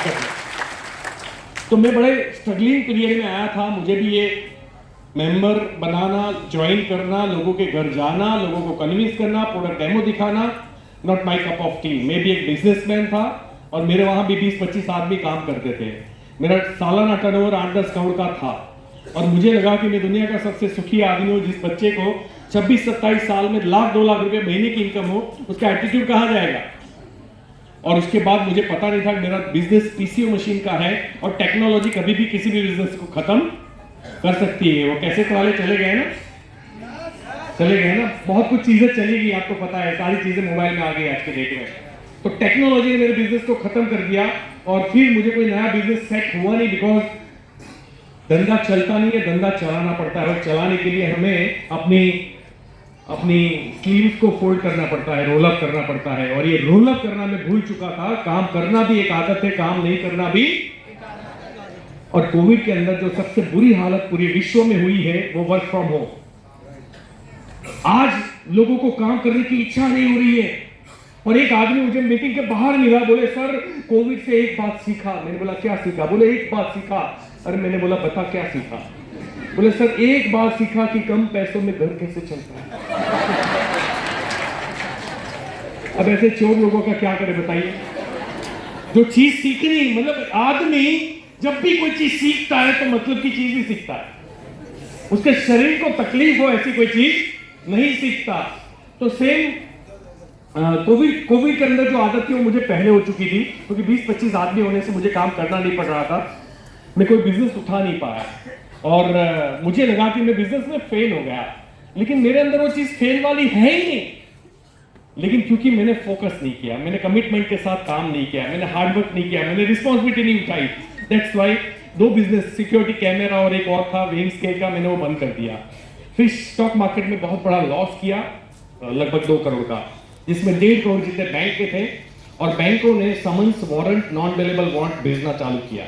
ताकत है। तो मैं बड़े स्ट्रगलिंग पीरियड में आया था। मुझे भी ये मेंबर बनाना, ज्वाइन करना, लोगों के घर जाना, लोगों को कन्विंस करना, प्रोडक्ट डेमो दिखाना, not my cup of T. मैं भी एक बिजनेसमैन था और मेरे वहां भी 20-25 आदमी काम करते थे। मेरा सालाना टर्नओवर 8-10 करोड़ का था और मुझे लगा कि मैं दुनिया का सबसे सुखी आदमी हूं। जिस बच्चे को 26-27 साल में लाख 2 लाख रुपए महीने की इनकम हो, उसका एटीट्यूड कहां जाएगा। और उसके बाद मुझे पता नहीं था कि मेरा बिजनेस पीसीओ मशीन का है और टेक्नोलॉजी कभी भी किसी भी बिजनेस को खत्म कर सकती है। वो कैसेट वाले चले गए ना, बहुत कुछ चीजें चलेगी, आपको पता है, सारी चीजें मोबाइल में आ गई आज के डेट में। तो टेक्नोलॉजी ने मेरे बिजनेस को खत्म कर दिया और फिर मुझे कोई नया बिजनेस सेट हुआ नहीं, बिकॉज धंधा चलता नहीं है, धंधा चलाना पड़ता है और चलाने के लिए हमें अपनी स्लीव्स को फोल्ड करना पड़ता है, रोल अप करना पड़ता है। और ये रोल अप करना मैं भूल चुका था। काम करना भी एक आदत है, काम नहीं करना भी। और कोविड के अंदर जो सबसे बुरी हालत पूरे विश्व में हुई है वो वर्क फ्रॉम होम। आज लोगों को काम करने की इच्छा नहीं हो रही है। और एक आदमी मुझे मीटिंग के बाहर मिला, बोले सर कोविड से एक बात सीखा। मैंने बोला क्या सीखा? बोले एक बात सीखा। अरे मैंने बोला बता क्या सीखा? बोले सर एक बात सीखा कि कम पैसों में घर कैसे चलता है। अब ऐसे चोर लोगों का क्या करे बताइए। जो चीज सीखनी, मतलब आदमी जब भी कोई चीज सीखता है तो मतलब की चीज ही सीखता है। उसके शरीर को तकलीफ हो ऐसी कोई चीज नहीं सीखता। तो सेम कोविड के अंदर जो आदत थी वो मुझे पहले हो चुकी थी, क्योंकि 20-25 आदमी होने से मुझे काम करना नहीं पड़ रहा था। मैं कोई बिजनेस उठा नहीं पाया और मुझे लगा कि मैं बिजनेस में फेल हो गया। लेकिन मेरे अंदर वो चीज फेल वाली है ही नहीं। लेकिन क्योंकि मैंने फोकस नहीं किया, मैंने कमिटमेंट के साथ काम नहीं किया, मैंने हार्डवर्क नहीं किया, मैंने रिस्पॉन्सिबिलिटी नहीं उठाई, that's why 2 business, security camera और एक और था वेइंग स्केल का, मैंने वो बंद कर दिया। फिर स्टॉक मार्केट में बहुत बड़ा लॉस किया, लगभग 2 करोड़ का, जिसमें 1.5 करोड़ जितने बैंक के थे। और बैंकों ने summons, warrant, non available warrant भेजना चालू किया।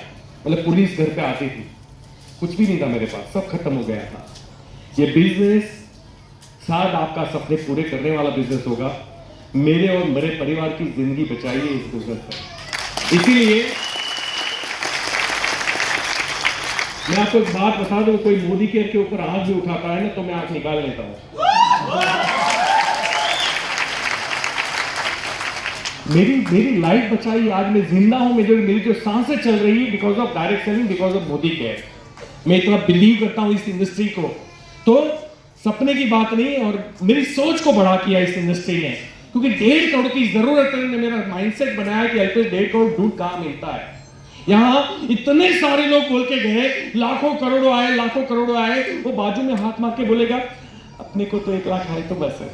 मतलब पुलिस घर पे आती थी, कुछ भी नहीं था मेरे पास, सब खत्म हो गया था। ये बिजनेस शायद आपका सपने पूरे करने वाला बिजनेस होगा। मेरे और मेरे परिवार की जिंदगी बचाइए इस बिजनेस पर। इसीलिए मैं आपको एक बात बता दूं, कोई मोदी केयर के ऊपर आंख भी उठाता है ना तो मैं आंख निकाल लेता हूं। मेरी लाइफ बचाई, आज मैं जिंदा हूं। मेरी जो सांसें चल रही है because of direct selling, because of Modi care. मैं इतना बिलीव करता हूं इस इंडस्ट्री को। तो सपने की बात नहीं, और मेरी सोच को बढ़ा किया इस इंडस्ट्री ने, क्योंकि 1.5 करोड़ की जरूरत है। मेरा माइंडसेट बनाया कि अल्पे 1.5 करोड़ ढूंढ कहां मिलता है। यहां इतने सारे लोग बोल के गए, लाखों करोड़ों आए, वो बाजू में हाथ मार के बोलेगा अपने को तो 1 लाख आए तो बस है।